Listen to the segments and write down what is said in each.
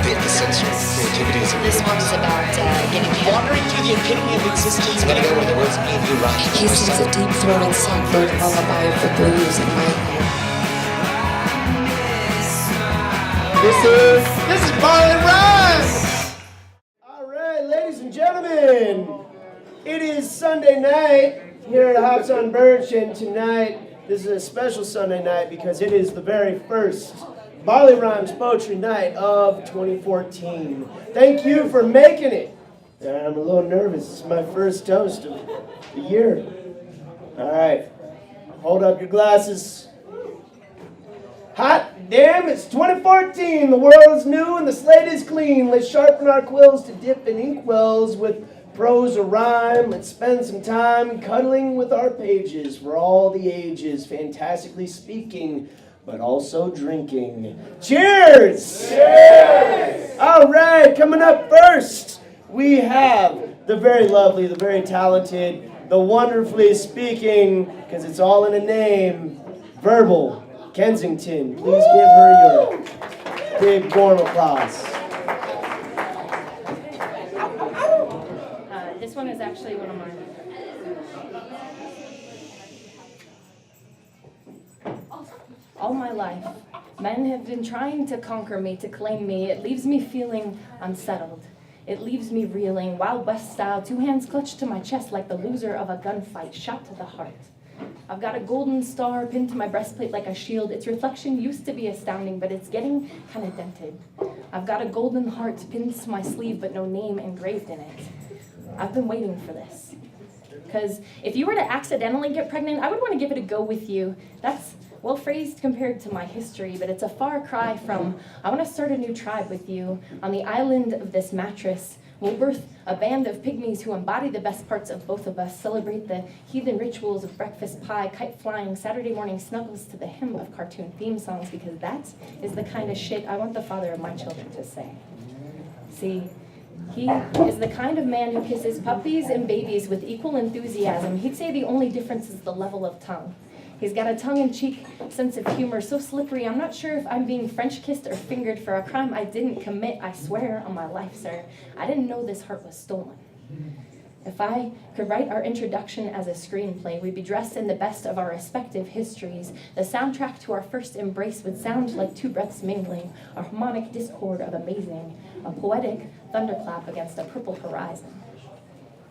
bit the sensory creativity is This one's about getting wandering through the epitome of existence. I'm gonna go where the words me and you rock. He sings a deep-throated songbird lullaby of the blues at night. This is Barley Rise! All right, ladies and gentlemen, it is Sunday night here at Hops on Birch, and tonight, this is a special Sunday night because it is the very first Barley Rhymes Poetry Night of 2014. Thank you for making it. I'm a little nervous. This is my first toast of the year. All right, hold up your glasses. Hot damn, it's 2014. The world is new and the slate is clean. Let's sharpen our quills to dip in inkwells with prose or rhyme. Let's spend some time cuddling with our pages for all the ages, fantastically speaking, but also drinking. Cheers! Cheers! All right, coming up first, we have the very lovely, the very talented, the wonderfully speaking, because it's all in a name, Verbal Kensington. Please give her your big warm applause. This one is actually one of mine. All my life, men have been trying to conquer me, to claim me. It leaves me feeling unsettled. It leaves me reeling, Wild West style, 2 hands clutched to my chest like the loser of a gunfight, shot to the heart. I've got a golden star pinned to my breastplate like a shield. Its reflection used to be astounding, but it's getting kind of dented. I've got a golden heart pinned to my sleeve, but no name engraved in it. I've been waiting for this. Because if you were to accidentally get pregnant, I would want to give it a go with you. That's well phrased compared to my history, but it's a far cry from, I want to start a new tribe with you. On the island of this mattress, we'll birth a band of pygmies who embody the best parts of both of us, celebrate the heathen rituals of breakfast pie, kite flying, Saturday morning snuggles to the hymn of cartoon theme songs, because that is the kind of shit I want the father of my children to say. See, he is the kind of man who kisses puppies and babies with equal enthusiasm. He'd say the only difference is the level of tongue. He's got a tongue-in-cheek sense of humor so slippery, I'm not sure if I'm being French-kissed or fingered for a crime I didn't commit, I swear on my life, sir. I didn't know this heart was stolen. If I could write our introduction as a screenplay, we'd be dressed in the best of our respective histories. The soundtrack to our first embrace would sound like 2 breaths mingling, a harmonic discord of amazing, a poetic thunderclap against a purple horizon.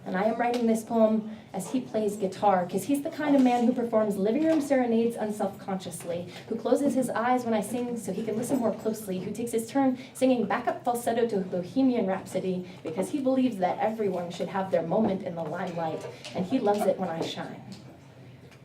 And I am writing this poem as he plays guitar, because he's the kind of man who performs living room serenades unself-consciously, who closes his eyes when I sing so he can listen more closely, who takes his turn singing backup falsetto to Bohemian Rhapsody, because he believes that everyone should have their moment in the limelight, and he loves it when I shine.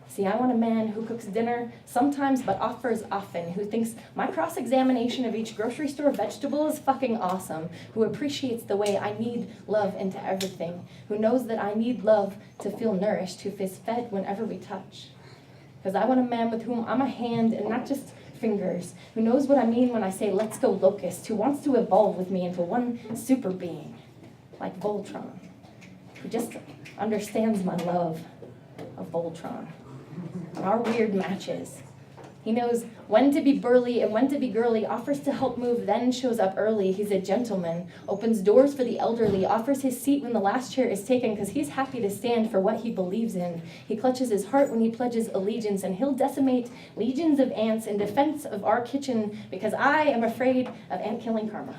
See, I want a man who cooks dinner sometimes but offers often, who thinks my cross-examination of each grocery store vegetable is fucking awesome, who appreciates the way I need love into everything, who knows that I need love to feel nourished, who feels fed whenever we touch. Because I want a man with whom I'm a hand and not just fingers, who knows what I mean when I say let's go locust, who wants to evolve with me into one super being, like Voltron, who just understands my love of Voltron. Our weird matches. He knows when to be burly and when to be girly, offers to help move, then shows up early. He's a gentleman, opens doors for the elderly, offers his seat when the last chair is taken because he's happy to stand for what he believes in. He clutches his heart when he pledges allegiance, and he'll decimate legions of ants in defense of our kitchen because I am afraid of ant-killing karma.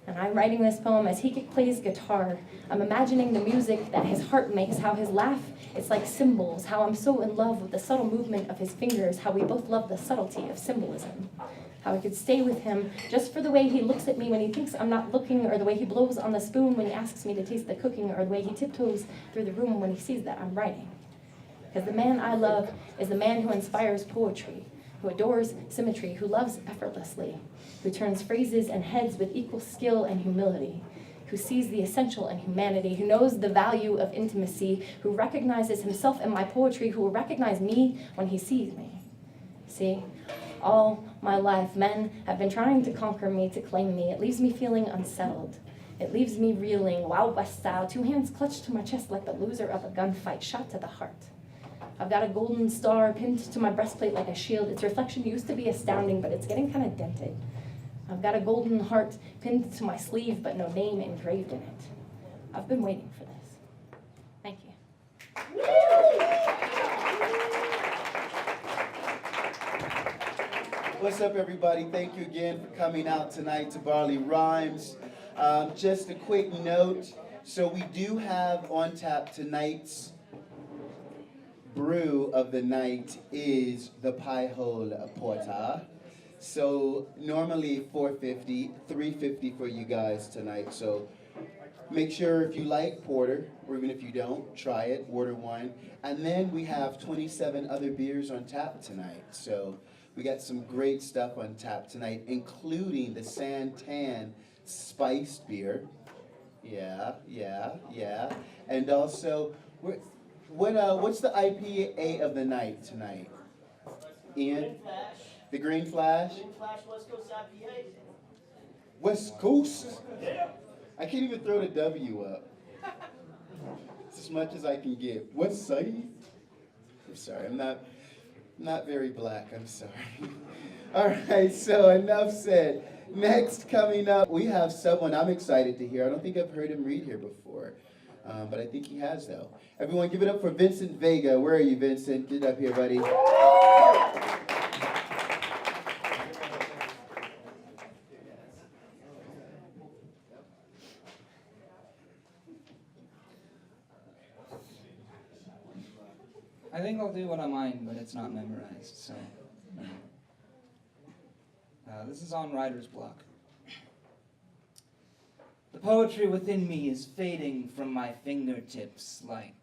And I'm writing this poem as he plays guitar. I'm imagining the music that his heart makes, how his laugh, it's like cymbals, how I'm so in love with the subtle movement of his fingers, how we both love the subtlety of symbolism, how I could stay with him just for the way he looks at me when he thinks I'm not looking, or the way he blows on the spoon when he asks me to taste the cooking, or the way he tiptoes through the room when he sees that I'm writing. Because the man I love is the man who inspires poetry, who adores symmetry, who loves effortlessly, who turns phrases and heads with equal skill and humility, who sees the essential in humanity, who knows the value of intimacy, who recognizes himself in my poetry, who will recognize me when he sees me. See, all my life, men have been trying to conquer me, to claim me. It leaves me feeling unsettled. It leaves me reeling, Wild West style, 2 hands clutched to my chest like the loser of a gunfight, shot to the heart. I've got a golden star pinned to my breastplate like a shield. Its reflection used to be astounding, but it's getting kind of dented. I've got a golden heart pinned to my sleeve, but no name engraved in it. I've been waiting for this. Thank you. What's up, everybody? Thank you again for coming out tonight to Barley Rhymes. Just a quick note. So we do have on tap tonight's brew of the night is the Pie Hole Porter. So normally $4.50, $3.50 for you guys tonight. So make sure if you like porter, or even if you don't, try it, order one. And then we have 27 other beers on tap tonight. So we got some great stuff on tap tonight, including the Santan spiced beer. Yeah. And also, what's the IPA of the night tonight? Ian? The Green Flash? Green Flash West Coast IPA. West Coast? Yeah. I can't even throw the W up. It's as much as I can give. West Side? I'm sorry, I'm not very black, I'm sorry. All right, so enough said. Next, coming up, we have someone I'm excited to hear. I don't think I've heard him read here before, but I think he has, though. Everyone give it up for Vincent Vega. Where are you, Vincent? Get up here, buddy. I think I'll do what on mine, but it's not memorized, so. This is on writer's block. The poetry within me is fading from my fingertips like.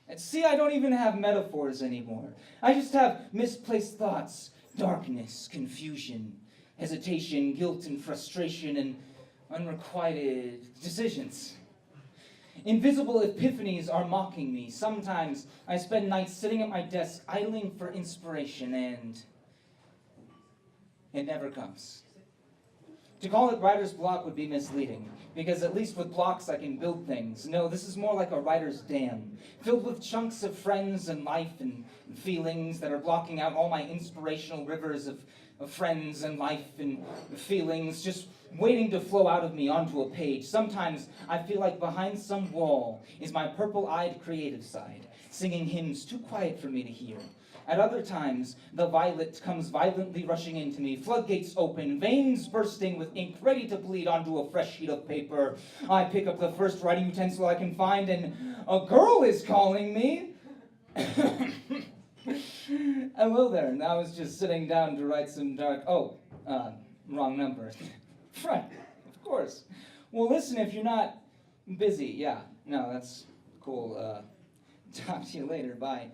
And see, I don't even have metaphors anymore. I just have misplaced thoughts, darkness, confusion, hesitation, guilt, and frustration, and unrequited decisions. Invisible epiphanies are mocking me. Sometimes I spend nights sitting at my desk, idling for inspiration, and it never comes. To call it writer's block would be misleading, because at least with blocks I can build things. No, this is more like a writer's dam, filled with chunks of friends and life and feelings that are blocking out all my inspirational rivers of friends and life and feelings, just waiting to flow out of me onto a page. Sometimes I feel like behind some wall is my purple-eyed creative side, singing hymns too quiet for me to hear. At other times, the violet comes violently rushing into me, floodgates open, veins bursting with ink ready to bleed onto a fresh sheet of paper. I pick up the first writing utensil I can find, and a girl is calling me. Hello there, and I was just sitting down to write some dark... wrong number. Right, of course. Well, listen, if you're not busy, yeah. No, that's cool. Talk to you later, bye.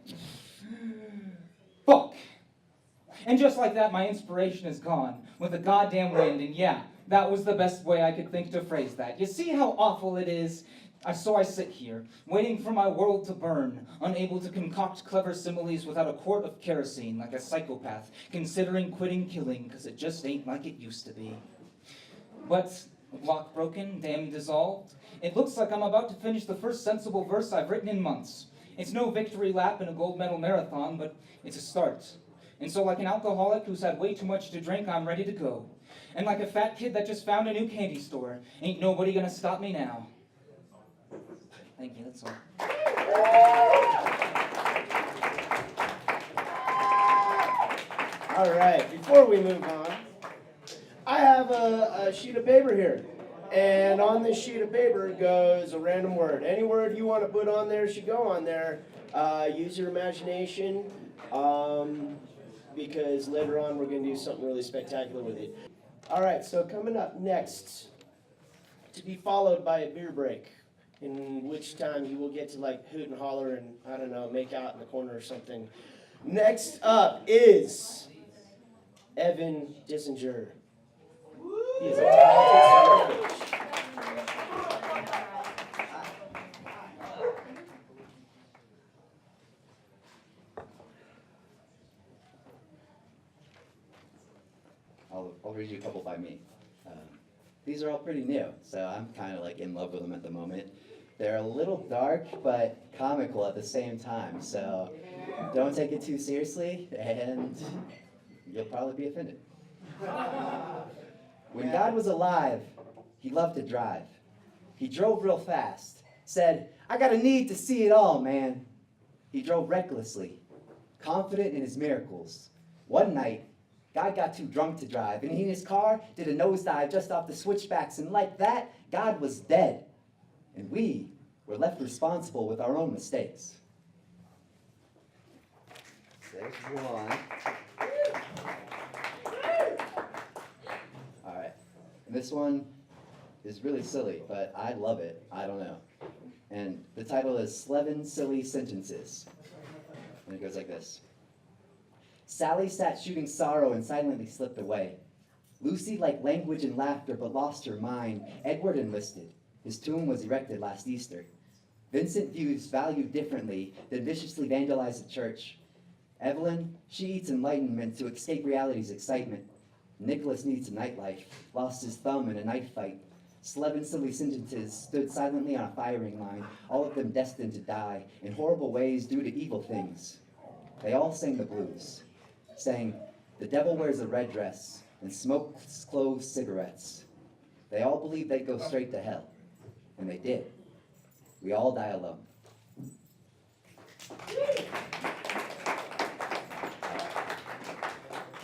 Fuck! And just like that, my inspiration is gone with the goddamn wind, and yeah, that was the best way I could think to phrase that. You see how awful it is? So I sit here, waiting for my world to burn, unable to concoct clever similes without a quart of kerosene, like a psychopath, considering quitting killing, because it just ain't like it used to be. But a block broken, dam dissolved. It looks like I'm about to finish the first sensible verse I've written in months. It's no victory lap in a gold medal marathon, but it's a start. And so like an alcoholic who's had way too much to drink, I'm ready to go. And like a fat kid that just found a new candy store, ain't nobody gonna stop me now. Thank you, that's all. All right, before we move on, I have a sheet of paper here. And on this sheet of paper goes a random word. Any word you want to put on there should go on there. Use your imagination, because later on we're going to do something really spectacular with it. All right, so coming up next, to be followed by a beer break, in which time you will get to like hoot and holler and, I don't know, make out in the corner or something. Next up is Evan Dissinger. He is a talented coach. I'll read you a couple by me. These are all pretty new, so I'm kind of like in love with them at the moment. They're a little dark, but comical at the same time, so don't take it too seriously, and you'll probably be offended. When God was alive, he loved to drive. He drove real fast, said, I got a need to see it all, man. He drove recklessly, confident in his miracles. One night, God got too drunk to drive, and he in his car did a nosedive just off the switchbacks, and like that, God was dead. And we were left responsible with our own mistakes. There's one. All right. And this one is really silly, but I love it. I don't know. And the title is 11 Silly Sentences. And it goes like this. Sally sat shooting sorrow and silently slipped away. Lucy liked language and laughter but lost her mind. Edward enlisted. His tomb was erected last Easter. Vincent views value differently than viciously vandalize the church. Evelyn, she eats enlightenment to escape reality's excitement. Nicholas needs a nightlife, lost his thumb in a knife fight. 11 silly sentences stood silently on a firing line, all of them destined to die in horrible ways due to evil things. They all sang the blues, sang, the devil wears a red dress and smokes clove cigarettes. They all believed they'd go straight to hell, and they did. We all die alone.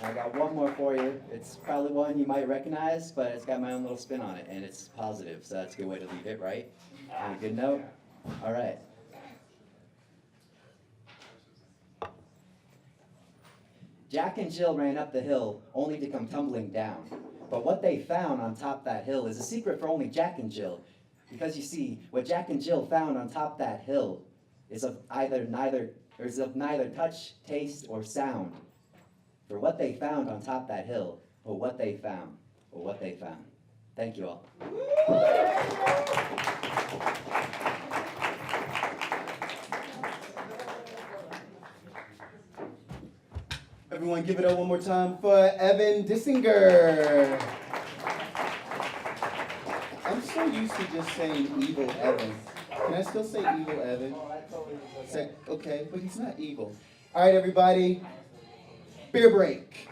I got one more for you. It's probably one you might recognize, but it's got my own little spin on it, and it's positive, so that's a good way to leave it, right? On a good note? All right. Jack and Jill ran up the hill, only to come tumbling down. But what they found on top that hill is a secret for only Jack and Jill. Because you see, what Jack and Jill found on top that hill is of neither touch, taste, or sound. For what they found on top that hill, or what they found, or what they found. Thank you all. Everyone give it up one more time for Evan Dissinger. I'm so used to just saying evil Evan. Can I still say evil Evan? Okay, but he's not evil. All right, everybody. Beer break.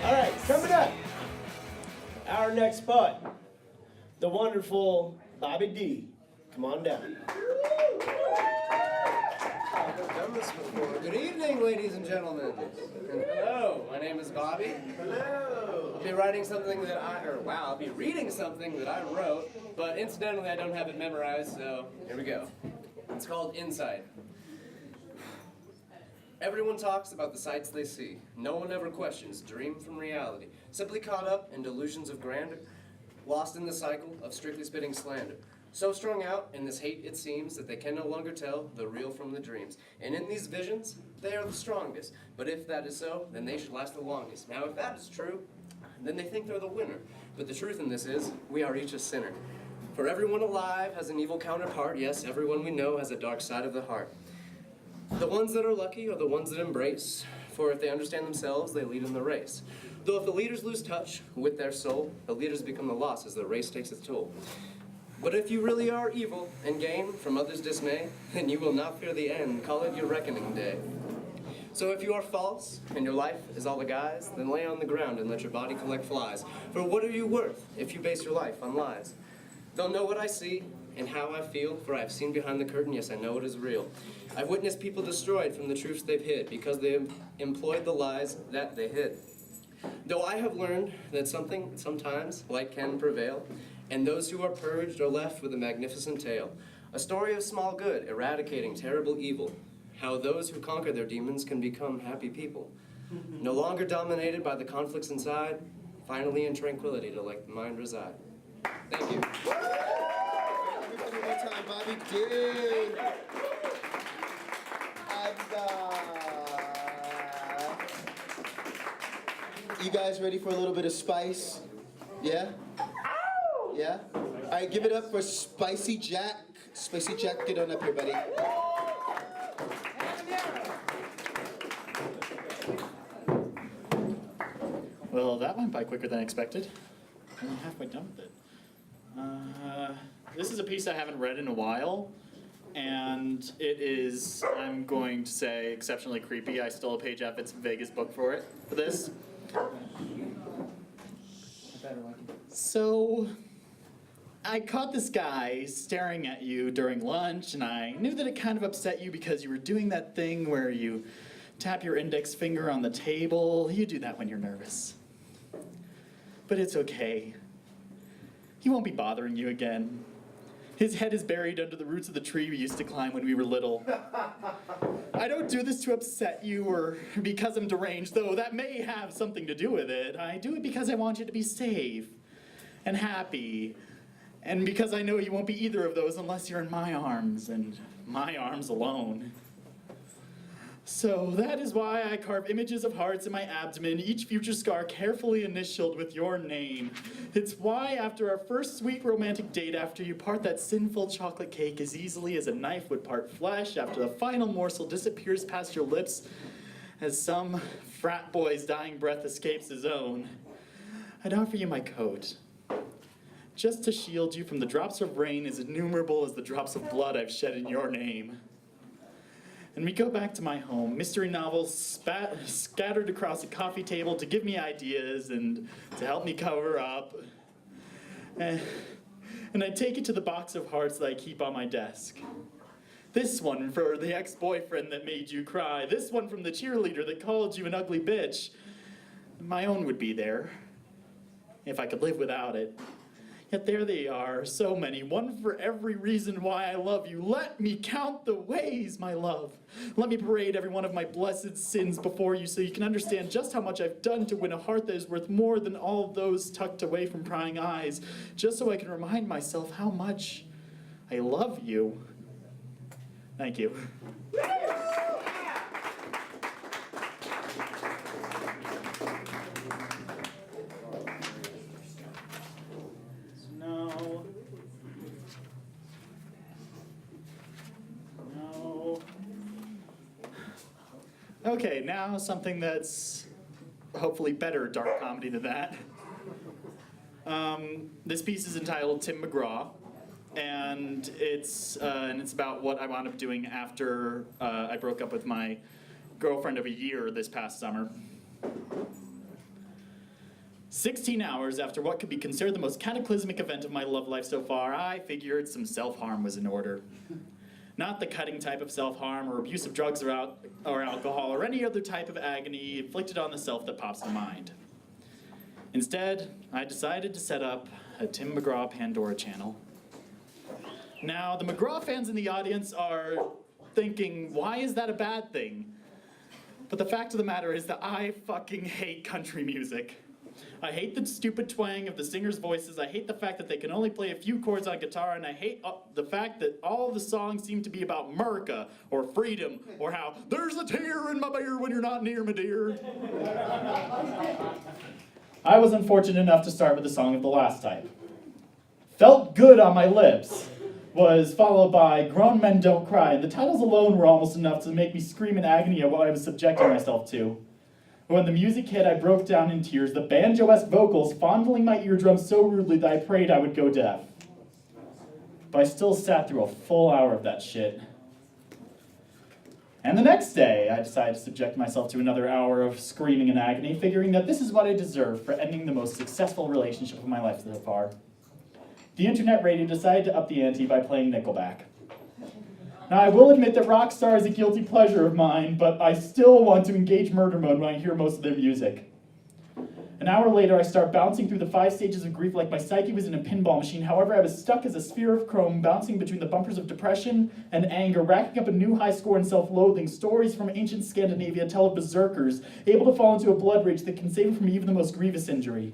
All right, coming up, our next poet, the wonderful Bobby D. Come on down. I've done this before. Good evening, ladies and gentlemen. And hello, my name is Bobby. Hello. I'll be writing something that I'll be reading something that I wrote, but incidentally I don't have it memorized, so here we go. It's called Insight. Everyone talks about the sights they see. No one ever questions dream from reality. Simply caught up in delusions of grandeur, lost in the cycle of strictly spitting slander. So strung out in this hate it seems that they can no longer tell the real from the dreams. And in these visions, they are the strongest. But if that is so, then they should last the longest. Now if that is true, then they think they're the winner. But the truth in this is, we are each a sinner. For everyone alive has an evil counterpart. Yes, everyone we know has a dark side of the heart. The ones that are lucky are the ones that embrace, for if they understand themselves, they lead in the race. Though if the leaders lose touch with their soul, the leaders become the loss as the race takes its toll. But if you really are evil and gain from others' dismay, then you will not fear the end, call it your reckoning day. So if you are false, and your life is all a guise, then lay on the ground and let your body collect flies. For what are you worth if you base your life on lies? They'll know what I see and how I feel, for I have seen behind the curtain, yes, I know it is real. I've witnessed people destroyed from the truths they've hid, because they have employed the lies that they hid. Though I have learned that sometimes light can prevail, and those who are purged are left with a magnificent tale. A story of small good eradicating terrible evil. How those who conquer their demons can become happy people. No longer dominated by the conflicts inside, finally in tranquility to let the mind reside. Thank you. Everybody one more time, Bobby. Dude. You guys ready for a little bit of spice? Yeah? Yeah? All right, give it up for Spicy Jack. Spicy Jack, get on up here, buddy. Well, that went by quicker than expected. I'm only halfway done with it. This is a piece I haven't read in a while, and it is, I'm going to say, exceptionally creepy. I stole a page out of its Vegas book for this. So, I caught this guy staring at you during lunch, and I knew that it kind of upset you because you were doing that thing where you tap your index finger on the table. You do that when you're nervous. But it's okay. He won't be bothering you again. His head is buried under the roots of the tree we used to climb when we were little. I don't do this to upset you or because I'm deranged, though that may have something to do with it. I do it because I want you to be safe and happy, and because I know you won't be either of those unless you're in my arms, and my arms alone. So that is why I carve images of hearts in my abdomen, each future scar carefully initialed with your name. It's why after our first sweet romantic date, after you part that sinful chocolate cake as easily as a knife would part flesh, after the final morsel disappears past your lips as some frat boy's dying breath escapes his own, I'd offer you my coat, just to shield you from the drops of rain as innumerable as the drops of blood I've shed in your name. And we go back to my home, mystery novels scattered across a coffee table to give me ideas and to help me cover up. And I take it to the box of hearts that I keep on my desk. This one for the ex-boyfriend that made you cry. This one from the cheerleader that called you an ugly bitch. My own would be there, if I could live without it. Yet there they are, so many, one for every reason why I love you. Let me count the ways, my love. Let me parade every one of my blessed sins before you so you can understand just how much I've done to win a heart that is worth more than all of those tucked away from prying eyes, just so I can remind myself how much I love you. Thank you. Okay, now something that's hopefully better dark comedy than that. This piece is entitled Tim McGraw, and it's about what I wound up doing after I broke up with my girlfriend of a year this past summer. 16 hours after what could be considered the most cataclysmic event of my love life so far, I figured some self-harm was in order. Not the cutting type of self-harm or abuse of drugs or alcohol or any other type of agony inflicted on the self that pops to mind. Instead, I decided to set up a Tim McGraw Pandora channel. Now, the McGraw fans in the audience are thinking, why is that a bad thing? But the fact of the matter is that I fucking hate country music. I hate the stupid twang of the singers' voices. I hate the fact that they can only play a few chords on guitar, and I hate the fact that all the songs seem to be about America or freedom or how there's a tear in my beer when you're not near me, dear. I was unfortunate enough to start with the song of the last type. Felt Good on My Lips was followed by Grown Men Don't Cry, and the titles alone were almost enough to make me scream in agony at what I was subjecting myself to. When the music hit, I broke down in tears, the banjo-esque vocals fondling my eardrums so rudely that I prayed I would go deaf. But I still sat through a full hour of that shit. And the next day, I decided to subject myself to another hour of screaming in agony, figuring that this is what I deserve for ending the most successful relationship of my life so far. The internet radio decided to up the ante by playing Nickelback. Now, I will admit that Rockstar is a guilty pleasure of mine, but I still want to engage murder mode when I hear most of their music. An hour later, I start bouncing through the 5 stages of grief like my psyche was in a pinball machine. However, I was stuck as a sphere of chrome, bouncing between the bumpers of depression and anger, racking up a new high score in self-loathing. Stories from ancient Scandinavia tell of berserkers, able to fall into a blood rage that can save them from even the most grievous injury.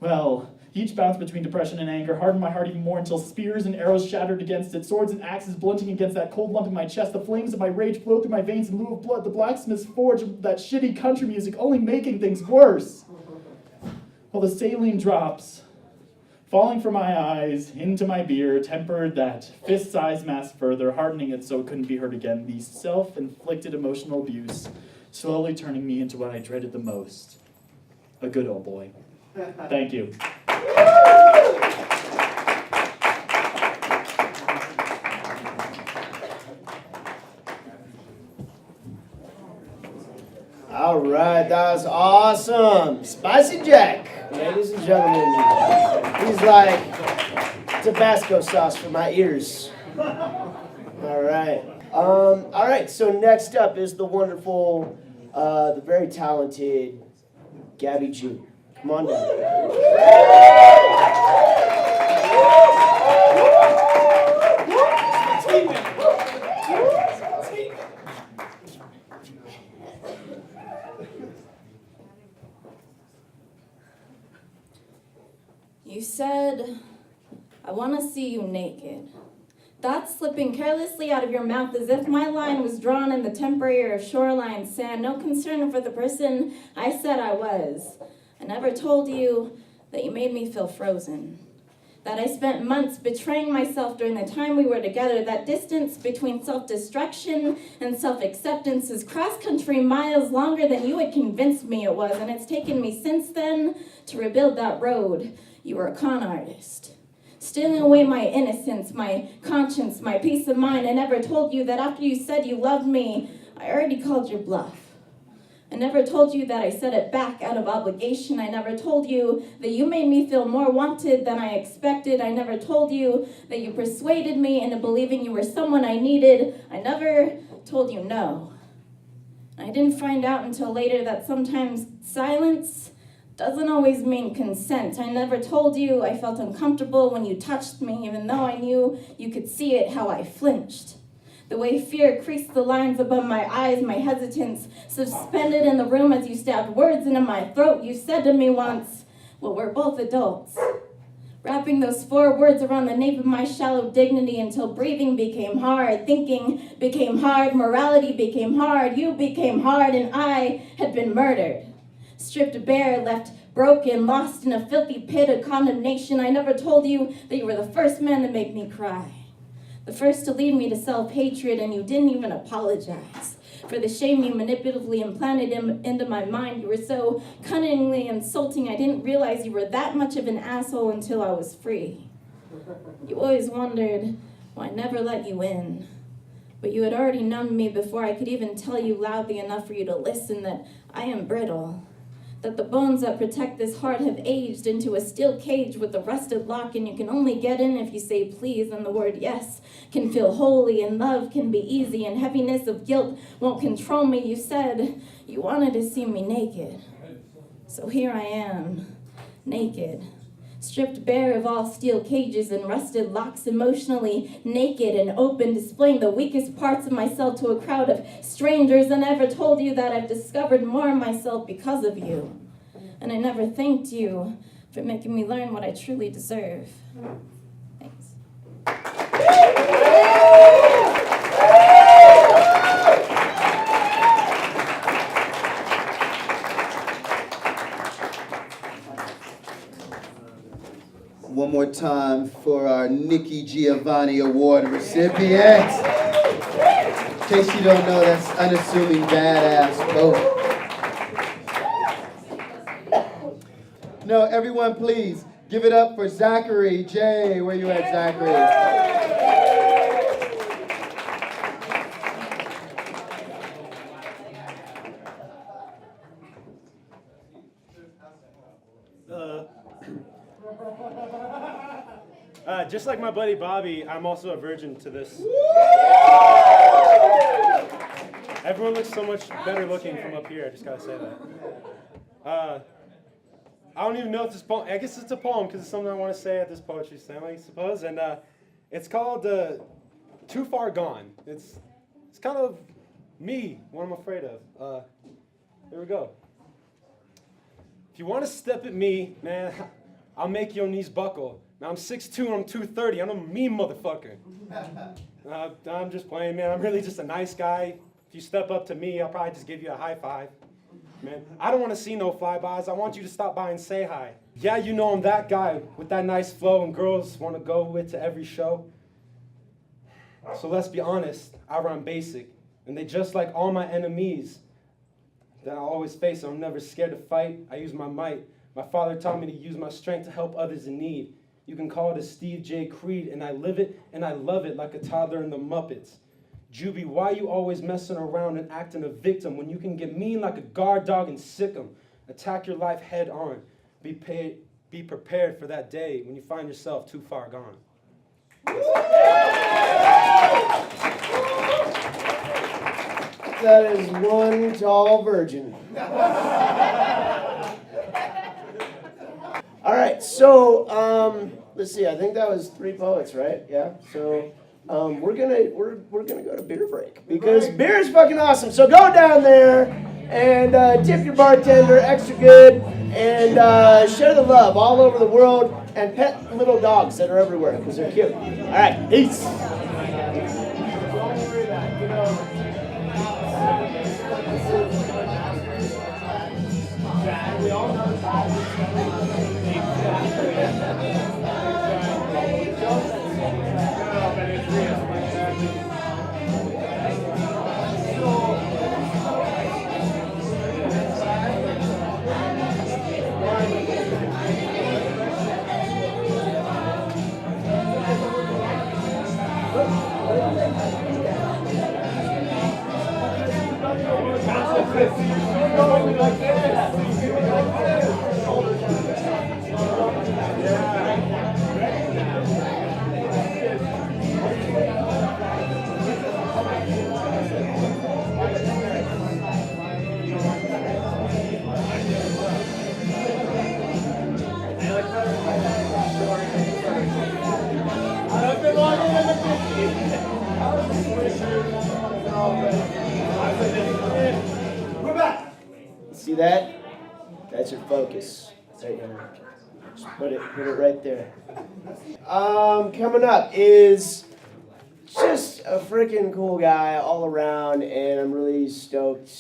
Well, each bounce between depression and anger hardened my heart even more until spears and arrows shattered against it, swords and axes blunting against that cold lump in my chest. The flames of my rage flowed through my veins in lieu of blood. The blacksmith's forge of that shitty country music only making things worse. While the saline drops, falling from my eyes into my beer, tempered that fist-sized mass further, hardening it so it couldn't be heard again. The self-inflicted emotional abuse, slowly turning me into what I dreaded the most, a good old boy. Thank you. All right, that was awesome. Spicy Jack, ladies and gentlemen. He's like Tabasco sauce for my ears. All right. All right, so next up is the wonderful, the very talented Gabby Jew. Come on down. You said, I want to see you naked. Thoughts slipping carelessly out of your mouth as if my line was drawn in the temporary or shoreline sand. No concern for the person I said I was. I never told you that you made me feel frozen. That I spent months betraying myself during the time we were together. That distance between self-destruction and self-acceptance is cross-country miles longer than you had convinced me it was. And it's taken me since then to rebuild that road. You were a con artist, stealing away my innocence, my conscience, my peace of mind. I never told you that after you said you loved me, I already called your bluff. I never told you that I said it back out of obligation. I never told you that you made me feel more wanted than I expected. I never told you that you persuaded me into believing you were someone I needed. I never told you no. I didn't find out until later that sometimes silence doesn't always mean consent. I never told you I felt uncomfortable when you touched me, even though I knew you could see it, how I flinched. The way fear creased the lines above my eyes, my hesitance suspended in the room as you stabbed words into my throat. You said to me once, well, we're both adults. Wrapping those 4 words around the nape of my shallow dignity until breathing became hard, thinking became hard, morality became hard, you became hard, and I had been murdered. Stripped bare, left broken, lost in a filthy pit of condemnation. I never told you that you were the first man to make me cry. The first to lead me to self-hatred, and you didn't even apologize for the shame you manipulatively implanted into my mind. You were so cunningly insulting, I didn't realize you were that much of an asshole until I was free. You always wondered why I never let you in. But you had already numbed me before I could even tell you loudly enough for you to listen that I am brittle. That the bones that protect this heart have aged into a steel cage with a rusted lock, and you can only get in if you say please, and the word yes can feel holy, and love can be easy, and heaviness of guilt won't control me. You said you wanted to see me naked. So here I am, naked, stripped bare of all steel cages and rusted locks, emotionally naked and open, displaying the weakest parts of myself to a crowd of strangers. I never told you that I've discovered more of myself because of you. And I never thanked you for making me learn what I truly deserve. Thanks. One more time for our Nikki Giovanni Award recipient. In case you don't know, that's unassuming badass boat. No, everyone please give it up for Zachary J. Where you at, Zachary? Just like my buddy Bobby, I'm also a virgin to this. Everyone looks so much better looking from up here, I just gotta say that. I don't even know if this poem, I guess it's a poem because it's something I want to say at this poetry slam, I suppose. And it's called Too Far Gone. It's kind of me, what I'm afraid of. Here we go. If you want to step at me, man, I'll make your knees buckle. Now I'm 6'2", I'm 230, I'm a mean motherfucker. I'm just playing, man. I'm really just a nice guy. If you step up to me, I'll probably just give you a high five. Man, I don't want to see no flybys. I want you to stop by and say hi. Yeah, you know I'm that guy with that nice flow and girls want to go with to every show. So let's be honest, I run basic. And they just like all my enemies that I always face. I'm never scared to fight. I use my might. My father taught me to use my strength to help others in need. You can call it a Steve J. Creed, and I live it and I love it like a toddler in the Muppets. Juby, why you always messing around and acting a victim when you can get mean like a guard dog and sick 'em? Attack your life head on. Be prepared for that day when you find yourself too far gone. That is one tall virgin. All right, so let's see. I think that was 3 poets, right? Yeah. So we're gonna go to beer break because beer is fucking awesome. So go down there and tip your bartender extra good and share the love all over the world and pet little dogs that are everywhere because they're cute. All right, peace. See that? That's your focus. Right there. Just put it right there. Coming up is just a freaking cool guy all around, and I'm really stoked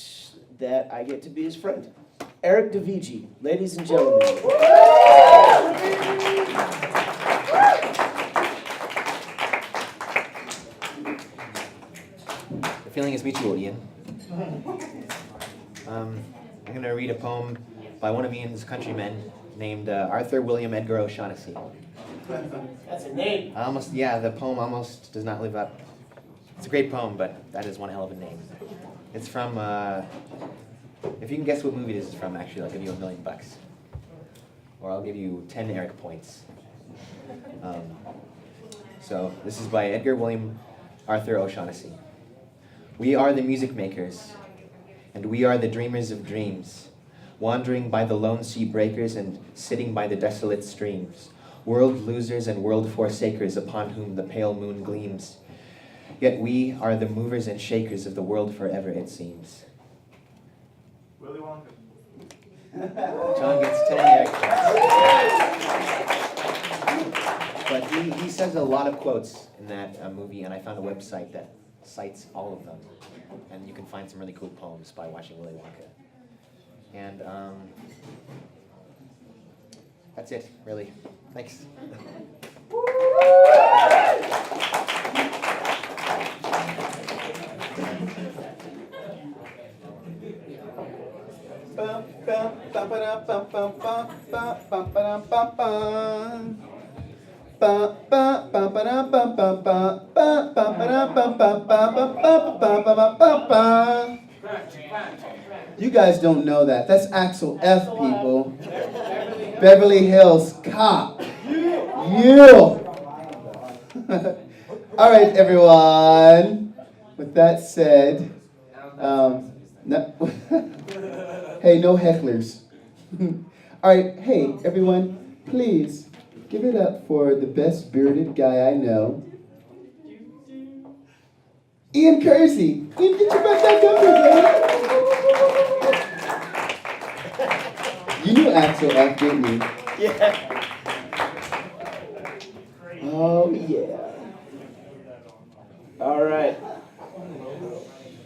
that I get to be his friend. Eric DeVici, ladies and gentlemen. The feeling is mutual, Ian. I'm going to read a poem by one of Ian's countrymen named Arthur William Edgar O'Shaughnessy. That's a name. The poem almost does not live up. It's a great poem, but that is one hell of a name. It's from, if you can guess what movie this is from, actually, I'll give you $1 million. Or I'll give you 10 Eric points. So this is by Edgar William Arthur O'Shaughnessy. We are the music makers, and we are the dreamers of dreams, wandering by the lone sea breakers and sitting by the desolate streams, world losers and world forsakers upon whom the pale moon gleams. Yet we are the movers and shakers of the world forever, it seems. Willy Wonka. John gets 10 Eric. But he says a lot of quotes in that movie, and I found a website that cites all of them. And you can find some really cool poems by watching Willy Wonka. And that's it, really. Thanks. You guys don't know that. That's Axel F, people. Beverly Hills Cop. You. All right, everyone. With that said, hey, no hecklers. All right, hey, everyone, please give it up for the best bearded guy I know. Ian Kersey. Ian, get your butt back up here, man. You knew Axel F, didn't you? Yeah. Oh, yeah. All right.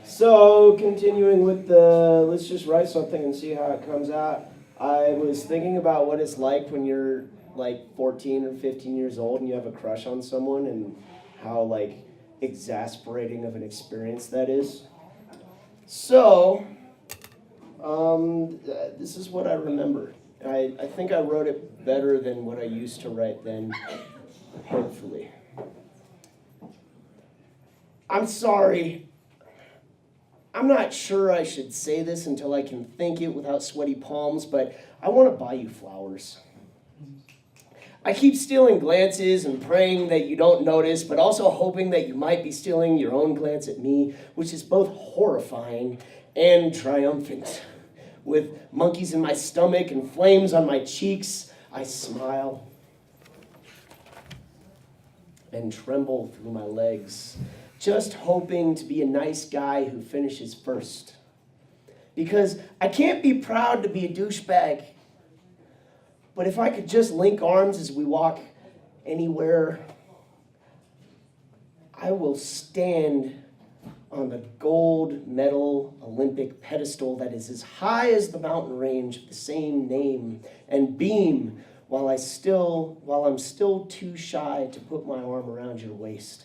So, continuing with let's just write something and see how it comes out. I was thinking about what it's like when you're like 14 or 15 years old and you have a crush on someone and how like exasperating of an experience that is. So, this is what I remember. I think I wrote it better than what I used to write then, hopefully. I'm sorry. I'm not sure I should say this until I can think it without sweaty palms, but I want to buy you flowers. I keep stealing glances and praying that you don't notice, but also hoping that you might be stealing your own glance at me, which is both horrifying and triumphant. With monkeys in my stomach and flames on my cheeks, I smile and tremble through my legs, just hoping to be a nice guy who finishes first. Because I can't be proud to be a douchebag, but if I could just link arms as we walk anywhere, I will stand on the gold medal Olympic pedestal that is as high as the mountain range of the same name and beam while I'm still too shy to put my arm around your waist.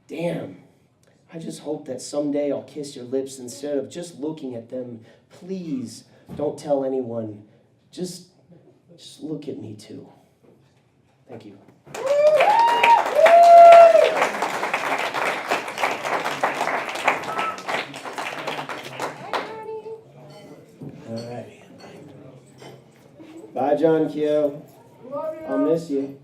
Damn, I just hope that someday I'll kiss your lips instead of just looking at them. Please don't tell anyone. Just look at me too. Thank you. All right. Bye, John Q. I'll miss you.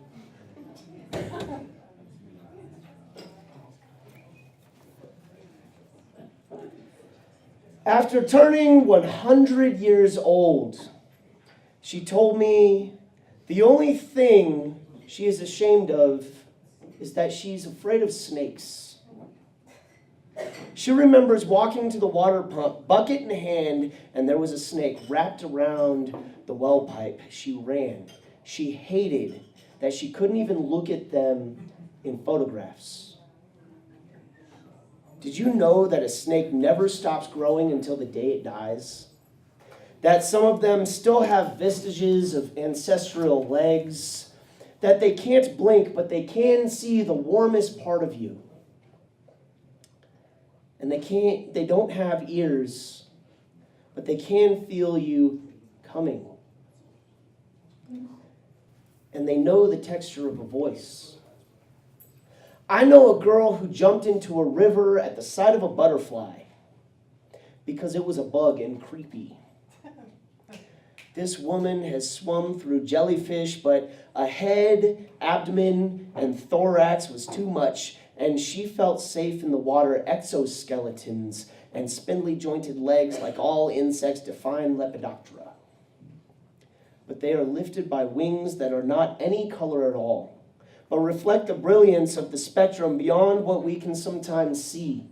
After turning 100 years old, she told me the only thing she is ashamed of is that she's afraid of snakes. She remembers walking to the water pump, bucket in hand, and there was a snake wrapped around the well pipe. She ran. She hated that she couldn't even look at them in photographs. Did you know that a snake never stops growing until the day it dies? That some of them still have vestiges of ancestral legs, that they can't blink, but they can see the warmest part of you. And they don't have ears, but they can feel you coming. And they know the texture of a voice. I know a girl who jumped into a river at the sight of a butterfly because it was a bug and creepy. This woman has swum through jellyfish, but a head, abdomen, and thorax was too much, and she felt safe in the water. Exoskeletons and spindly jointed legs, like all insects, define Lepidoptera. But they are lifted by wings that are not any color at all, but reflect the brilliance of the spectrum beyond what we can sometimes see,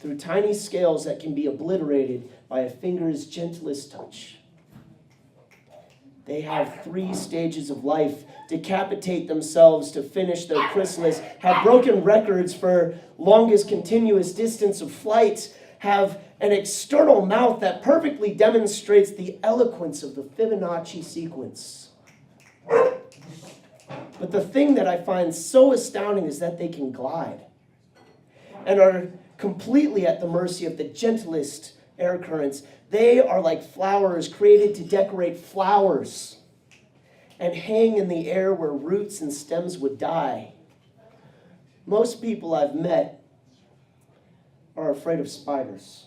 through tiny scales that can be obliterated by a finger's gentlest touch. They have 3 stages of life, decapitate themselves to finish their chrysalis, have broken records for longest continuous distance of flight, have an external mouth that perfectly demonstrates the eloquence of the Fibonacci sequence. But the thing that I find so astounding is that they can glide and are completely at the mercy of the gentlest air currents. They are like flowers created to decorate flowers and hang in the air where roots and stems would die. Most people I've met are afraid of spiders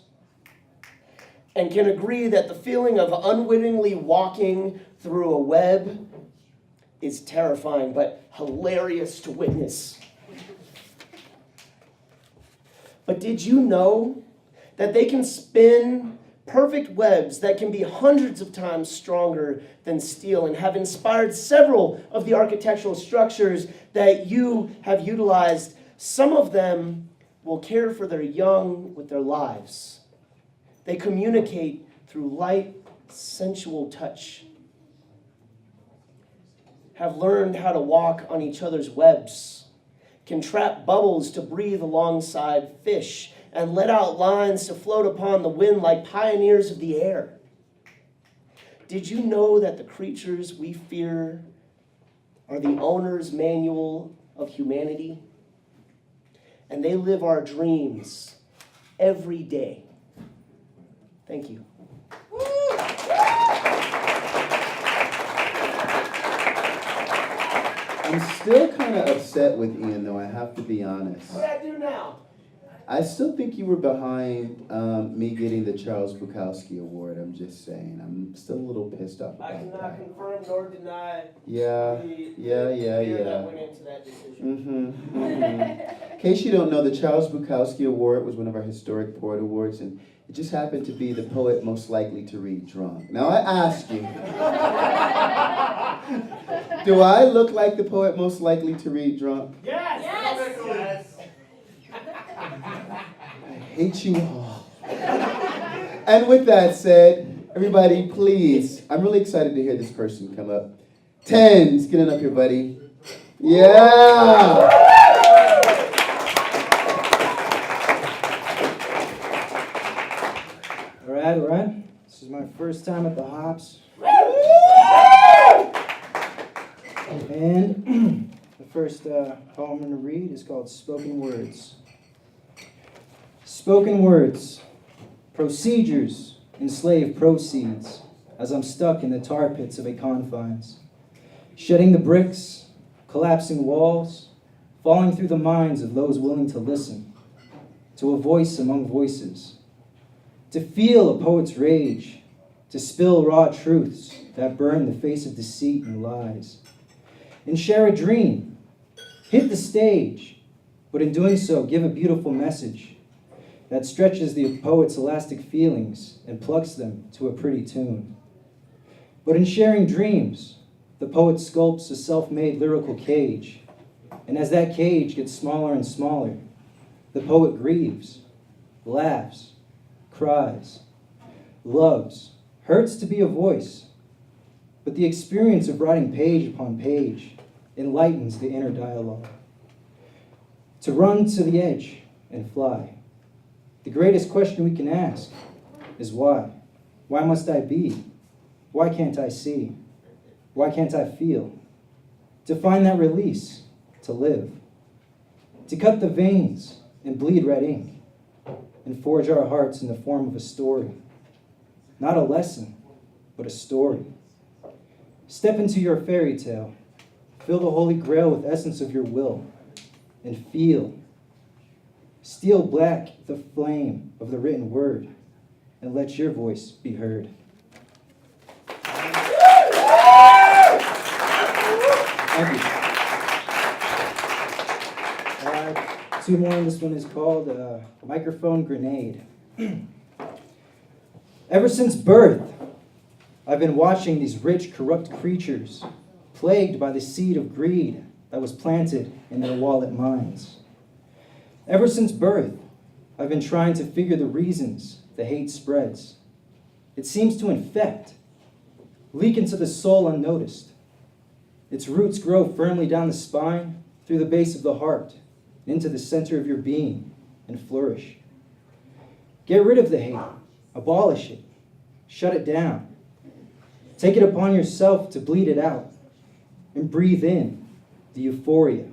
and can agree that the feeling of unwittingly walking through a web is terrifying but hilarious to witness. But did you know that they can spin perfect webs that can be hundreds of times stronger than steel and have inspired several of the architectural structures that you have utilized. Some of them will care for their young with their lives. They communicate through light, sensual touch, have learned how to walk on each other's webs, can trap bubbles to breathe alongside fish, and let out lines to float upon the wind like pioneers of the air. Did you know that the creatures we fear are the owner's manual of humanity? And they live our dreams every day. Thank you. I'm still kind of upset with Ian, though, I have to be honest. What do I do now? I still think you were behind me getting the Charles Bukowski Award. I'm just saying. I'm still a little pissed off about I cannot that. confirm nor deny Yeah. that went into that decision. In case you don't know, the Charles Bukowski Award was one of our historic poet awards, and it just happened to be the poet most likely to read drunk. Now I ask you, do I look like the poet most likely to read drunk? Yes! Yes! I hate you all. And with that said, everybody, please, I'm really excited to hear this person come up. Tens, get on up here, buddy. Yeah! All right. This is my first time at the Hops. And the first poem I'm going to read is called Spoken Words. Spoken words, procedures, enslave proceeds, as I'm stuck in the tar pits of a confines, shedding the bricks, collapsing walls, falling through the minds of those willing to listen, to a voice among voices, to feel a poet's rage, to spill raw truths that burn the face of deceit and lies, and share a dream, hit the stage, but in doing so, give a beautiful message that stretches the poet's elastic feelings and plucks them to a pretty tune. But in sharing dreams, the poet sculpts a self-made lyrical cage, and as that cage gets smaller and smaller, the poet grieves, laughs, cries, loves, hurts to be a voice, but the experience of writing page upon page enlightens the inner dialogue. To run to the edge and fly. The greatest question we can ask is why? Why must I be? Why can't I see? Why can't I feel? To find that release, to live. To cut the veins and bleed red ink and forge our hearts in the form of a story. Not a lesson, but a story. Step into your fairy tale. Fill the Holy Grail with essence of your will and feel. Steel black the flame of the written word and let your voice be heard. Thank you. Two more, and this one is called Microphone Grenade. Ever since birth, I've been watching these rich, corrupt creatures plagued by the seed of greed that was planted in their wallet minds. Ever since birth, I've been trying to figure the reasons the hate spreads. It seems to infect, leak into the soul unnoticed. Its roots grow firmly down the spine, through the base of the heart, into the center of your being, and flourish. Get rid of the hate, abolish it, shut it down. Take it upon yourself to bleed it out, and breathe in the euphoria,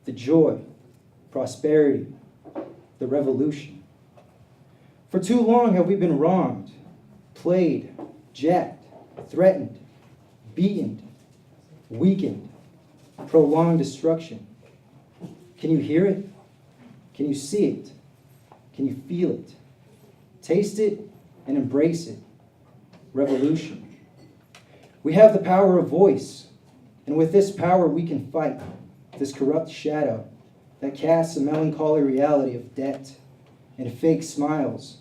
the joy, prosperity, the revolution. For too long have we been wronged, played, jacked, threatened, beaten, weakened, prolonged destruction. Can you hear it? Can you see it? Can you feel it? Taste it and embrace it. Revolution. We have the power of voice, and with this power we can fight this corrupt shadow that casts a melancholy reality of debt and fake smiles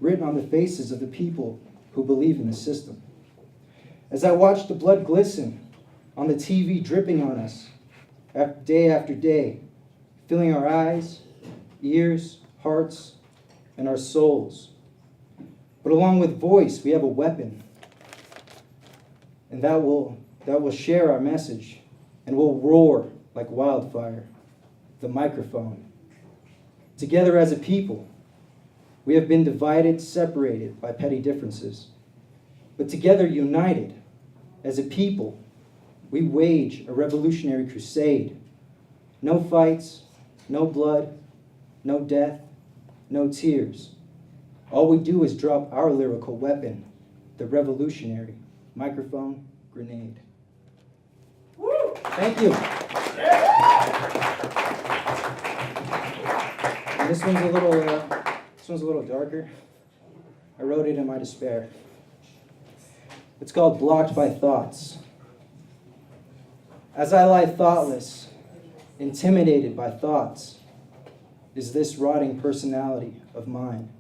written on the faces of the people who believe in the system. As I watch the blood glisten on the TV dripping on us day after day, filling our eyes, ears, hearts, and our souls. But along with voice, we have a weapon, and that will share our message and will roar like wildfire, the microphone. Together as a people, we have been divided, separated by petty differences. But together united, as a people, we wage a revolutionary crusade. No fights, no blood, no death, no tears. All we do is drop our lyrical weapon, the revolutionary microphone grenade. Thank you. And this one's a little darker. I wrote it in my despair. It's called Blocked by Thoughts. As I lie thoughtless, intimidated by thoughts, is this rotting personality of mine.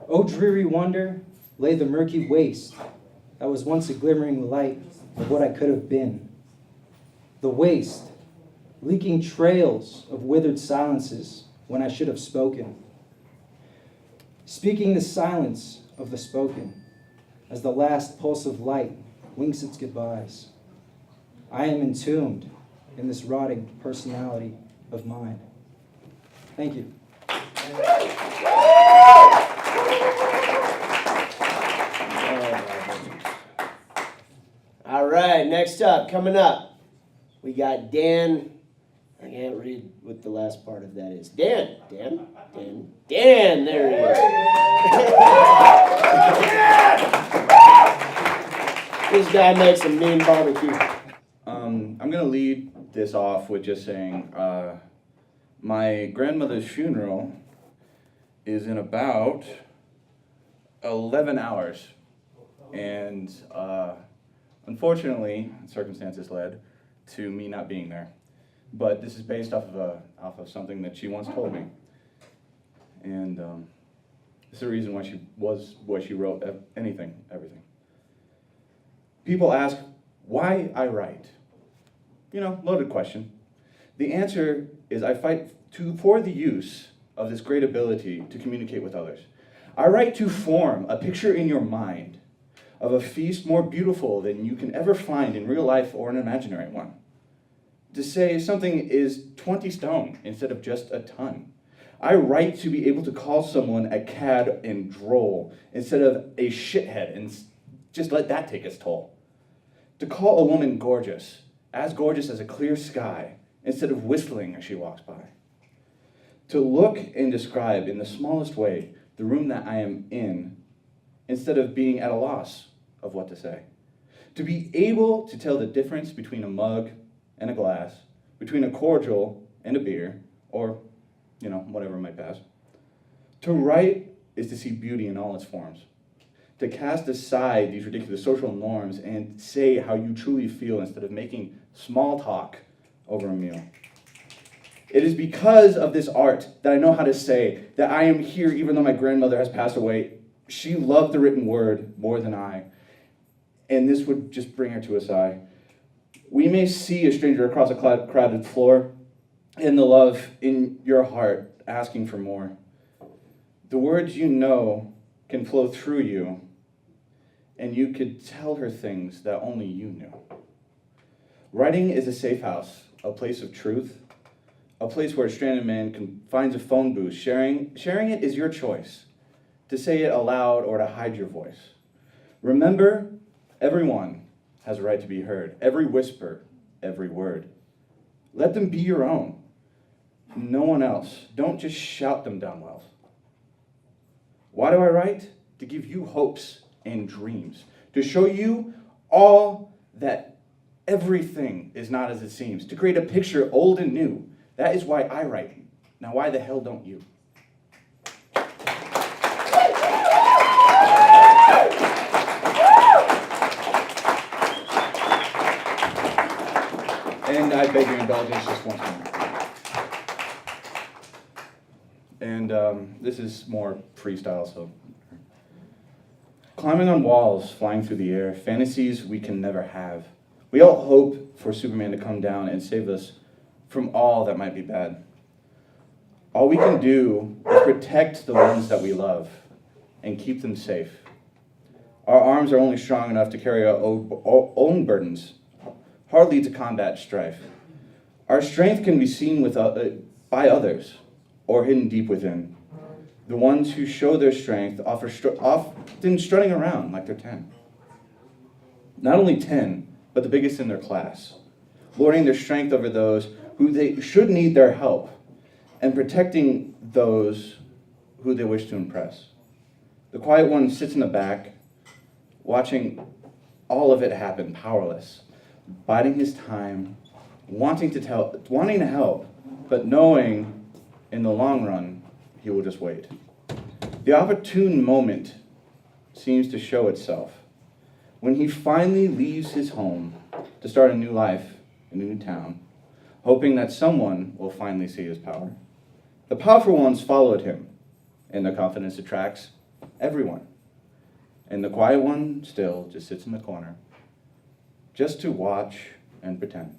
O dreary wonder lay the murky waste that was once a glimmering light of what I could have been. The waste, leaking trails of withered silences when I should have spoken. Speaking the silence of the spoken, as the last pulse of light winks its goodbyes. I am entombed in this rotting personality of mine. Thank you. All right, next up, coming up, we got Dan. I can't read what the last part of that is. Dan, there he is. This guy makes a mean barbecue. I'm going to lead this off with just saying my grandmother's funeral is in about 11 hours. And unfortunately, circumstances led to me not being there. But this is based off of something that she once told me. And it's the reason why she was what she wrote, everything. People ask, why I write? Loaded question. The answer is I fight for the use of this great ability to communicate with others. I write to form a picture in your mind of a feast more beautiful than you can ever find in real life or an imaginary one. To say something is 20 stone instead of just a ton. I write to be able to call someone a cad and droll instead of a shithead and just let that take its toll. To call a woman gorgeous as a clear sky instead of whistling as she walks by. To look and describe in the smallest way the room that I am in instead of being at a loss of what to say. To be able to tell the difference between a mug and a glass, between a cordial and a beer, or, whatever might pass. To write is to see beauty in all its forms. To cast aside these ridiculous social norms and say how you truly feel instead of making small talk over a meal. It is because of this art that I know how to say that I am here even though my grandmother has passed away. She loved the written word more than I, and this would just bring her to a sigh. We may see a stranger across a crowded floor, and the love in your heart asking for more. The words you know can flow through you, and you could tell her things that only you knew. Writing is a safe house, a place of truth, a place where a stranded man finds a phone booth. Sharing it is your choice, to say it aloud or to hide your voice. Remember, everyone has a right to be heard. Every whisper, every word. Let them be your own. No one else. Don't just shout them down wells. Why do I write? To give you hopes and dreams. To show you all that everything is not as it seems. To create a picture old and new. That is why I write. Now why the hell don't you? And I beg your indulgence just once more. And this is more freestyle, so climbing on walls, flying through the air, fantasies we can never have. We all hope for Superman to come down and save us from all that might be bad. All we can do is protect the ones that we love and keep them safe. Our arms are only strong enough to carry our own burdens, hardly to combat strife. Our strength can be seen by others or hidden deep within. The ones who show their strength often strutting around like they're 10. Not only 10, but the biggest in their class, lording their strength over those who they should need their help, and protecting those who they wish to impress. The quiet one sits in the back, watching all of it happen, powerless, biding his time, wanting to help, but knowing in the long run he will just wait. The opportune moment seems to show itself when he finally leaves his home to start a new life in a new town, hoping that someone will finally see his power. The powerful ones followed him, and their confidence attracts everyone. And the quiet one still just sits in the corner, just to watch and pretend.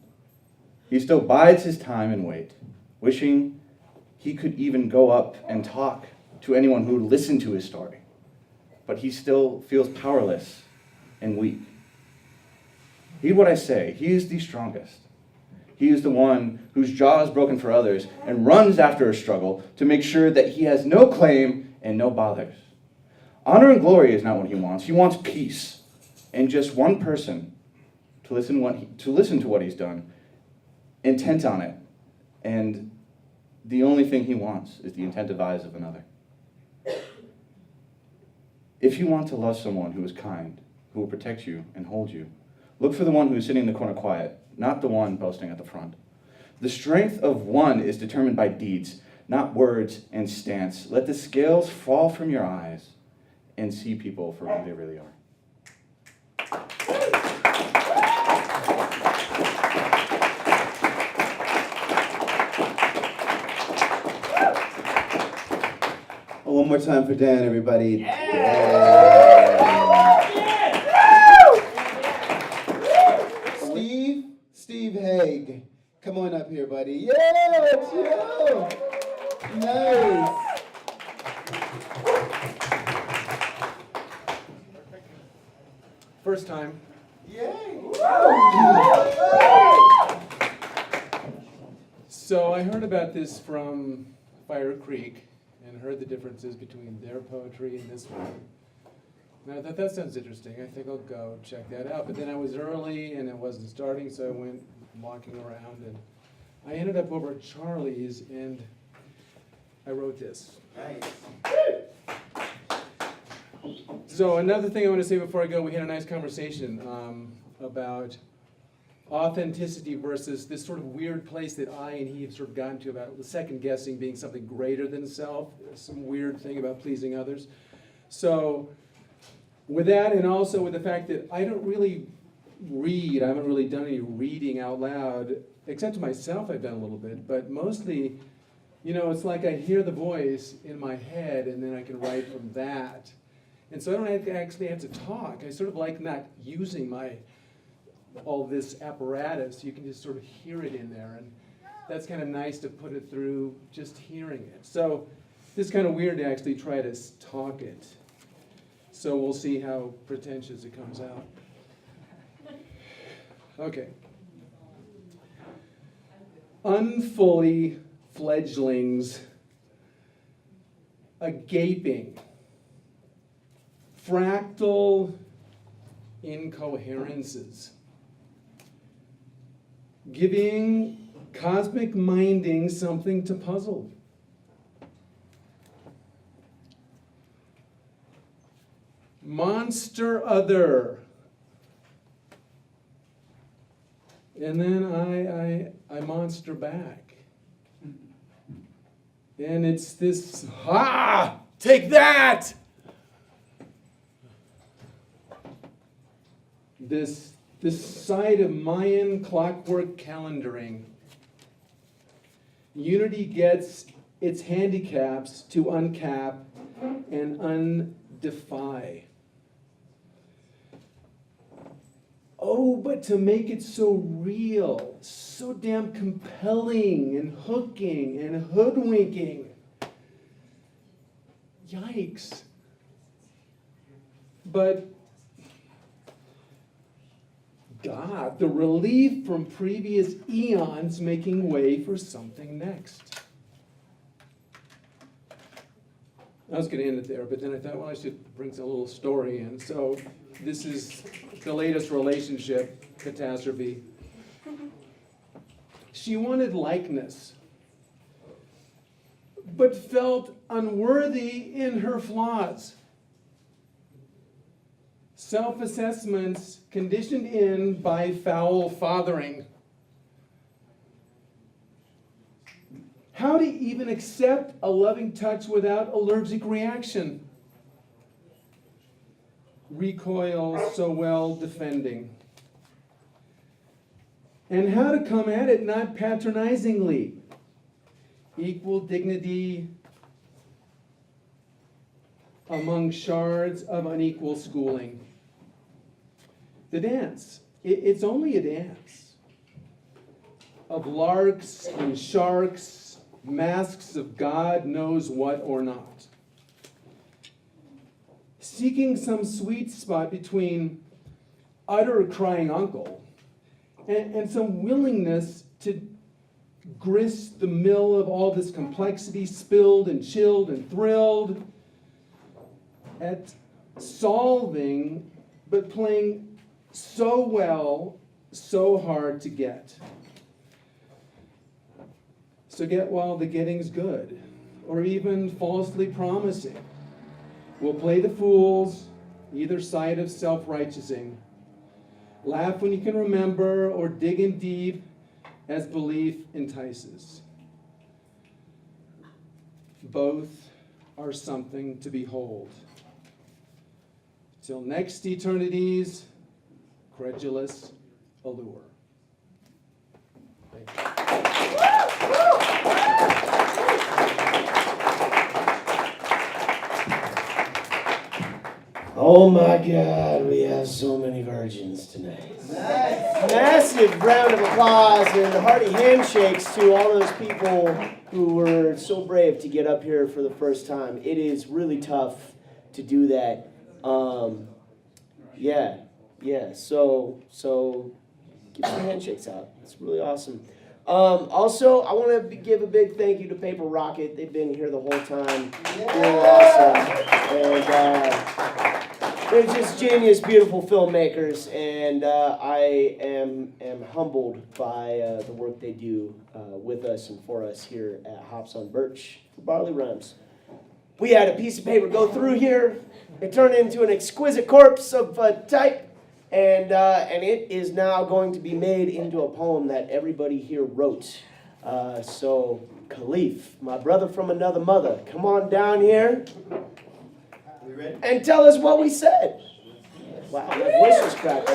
He still bides his time and wait, wishing he could even go up and talk to anyone who would listen to his story. But he still feels powerless and weak. Heed what I say, he is the strongest. He is the one whose jaw is broken for others and runs after a struggle to make sure that he has no claim and no bothers. Honor and glory is not what he wants. He wants peace and just one person to listen to what he's done, intent on it, and the only thing he wants is the attentive eyes of another. If you want to love someone who is kind, who will protect you and hold you, look for the one who is sitting in the corner quiet, not the one boasting at the front. The strength of one is determined by deeds, not words and stance. Let the scales fall from your eyes and see people for who they really are. One more time for Dan, everybody. Steve Haig, come on up here, buddy. Yeah, it's you. Nice. First time. Yay. So I heard about this from Fire Creek and heard the differences between their poetry and this one. And I thought, that sounds interesting. I think I'll go check that out. But then I was early and it wasn't starting, so I went walking around and I ended up over at Charlie's and I wrote this. Nice. So another thing I want to say before I go, we had a nice conversation about authenticity versus this sort of weird place that I and he have sort of gotten to about the second guessing being something greater than self, some weird thing about pleasing others. So with that, and also with the fact that I don't really read, I haven't really done any reading out loud, except to myself I've done a little bit, but mostly, you know, it's like I hear the voice in my head and then I can write from that. And so I don't actually have to talk. I sort of like not using all this apparatus. You can just sort of hear it in there, and that's kind of nice to put it through just hearing it. So this is kind of weird to actually try to talk it. So we'll see how pretentious it comes out. Okay. Unfully fledglings, a gaping, fractal incoherences, giving cosmic minding something to puzzle. Monster other. And then I monster back. And it's this, take that! This side of Mayan clockwork calendaring. Unity gets its handicaps to uncap and undefy. Oh, but to make it so real, so damn compelling and hooking and hoodwinking. Yikes. But God, the relief from previous eons making way for something next. I was going to end it there, but then I thought, well, I should bring a little story in. So this is the latest relationship catastrophe. She wanted likeness, but felt unworthy in her flaws. Self-assessments conditioned in by foul fathering. How to even accept a loving touch without allergic reaction. Recoil so well defending. And how to come at it not patronizingly. Equal dignity among shards of unequal schooling. The dance, it's only a dance of larks and sharks, masks of God knows what or not. Seeking some sweet spot between utter crying uncle and some willingness to grist the mill of all this complexity, spilled and chilled and thrilled at solving, but playing so well, so hard to get. So get while the getting's good, or even falsely promising. We'll play the fools, either side of self-righteousing. Laugh when you can remember, or dig in deep as belief entices. Both are something to behold. Till next eternity's credulous allure. Thank you. Oh my God, we have so many virgins tonight. Massive round of applause and hearty handshakes to all those people who were so brave to get up here for the first time. It is really tough to do that. So give some handshakes out. It's really awesome. Also, I want to give a big thank you to Paper Rocket. They've been here the whole time. Doing awesome. And they're just genius, beautiful filmmakers, and I am humbled by the work they do with us and for us here at Hops on Birch for Barley Rhymes. We had a piece of paper go through here. It turned into an exquisite corpse of type, and it is now going to be made into a poem that everybody here wrote. So, Khalif, my brother from another mother, come on down here. And tell us what we said. Wow, my voice is cracked.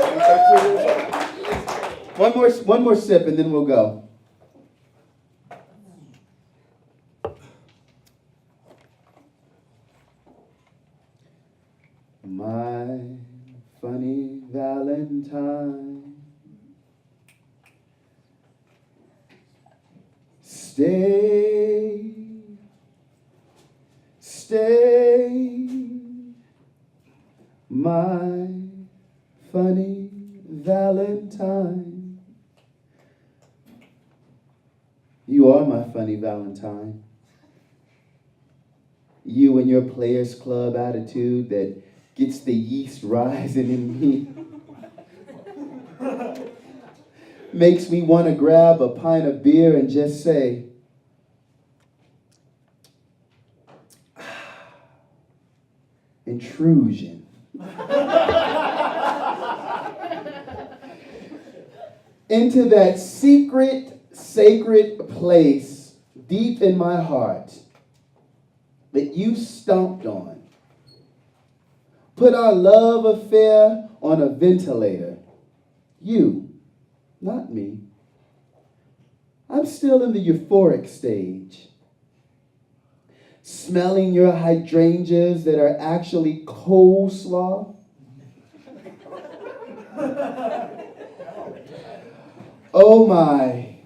One more sip and then we'll go. My funny Valentine, stay, my funny Valentine. You are my funny Valentine. You and your Players Club attitude that gets the yeast rising in me. Makes me want to grab a pint of beer and just say, intrusion. Into that secret, sacred place deep in my heart that you stomped on. Put our love affair on a ventilator. You, not me. I'm still in the euphoric stage. Smelling your hydrangeas that are actually coleslaw. Oh my.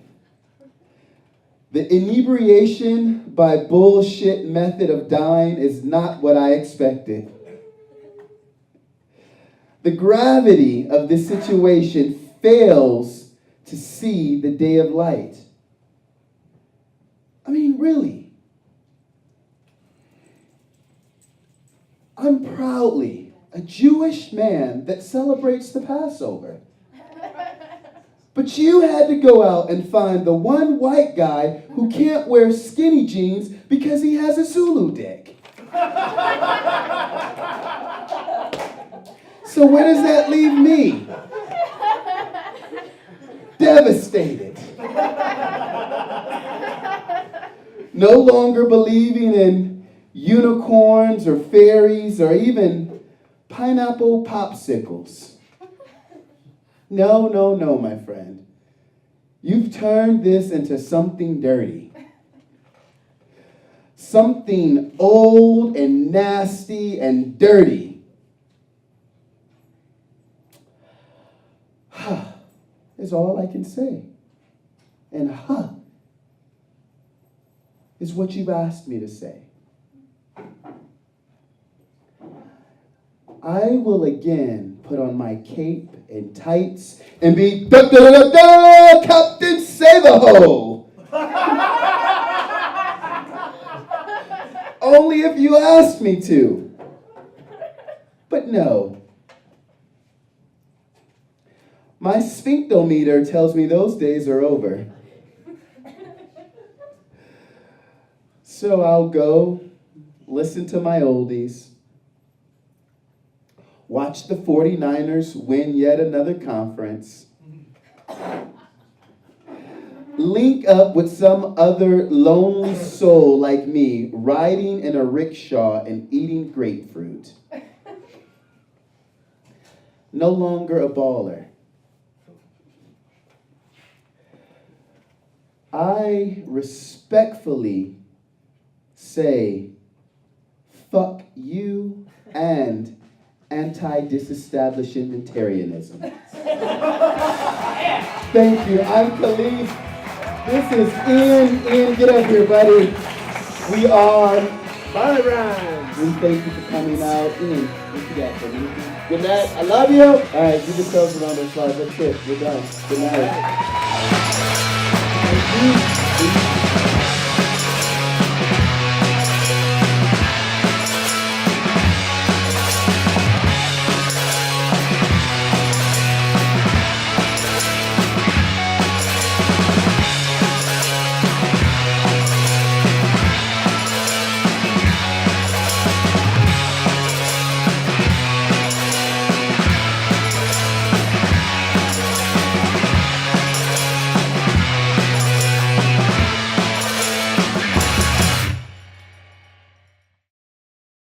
The inebriation by bullshit method of dying is not what I expected. The gravity of this situation fails to see the day of light. I mean, really. I'm proudly a Jewish man that celebrates the Passover. But you had to go out and find the one white guy who can't wear skinny jeans because he has a Zulu dick. So where does that leave me? Devastated. No longer believing in unicorns or fairies or even pineapple popsicles. No, no, no, my friend. You've turned this into something dirty. Something old and nasty and dirty. Is all I can say. And is what you've asked me to say. I will again put on my cape and tights and be Captain Save-A-Ho. Only if you ask me to. But no. My sphinctometer tells me those days are over. So I'll go listen to my oldies. Watch the 49ers win yet another conference. Link up with some other lonely soul like me, riding in a rickshaw and eating grapefruit. No longer a baller. I respectfully say, fuck you and anti-disestablishmentarianism. Thank you. I'm Khalif. This is Ian. Ian, get up here, buddy. We are Barley. We thank you for coming out. Ian, what you got for me? Good night. I love you. All right, give yourselves a round of applause. That's it. We're done. Good night. Thank you.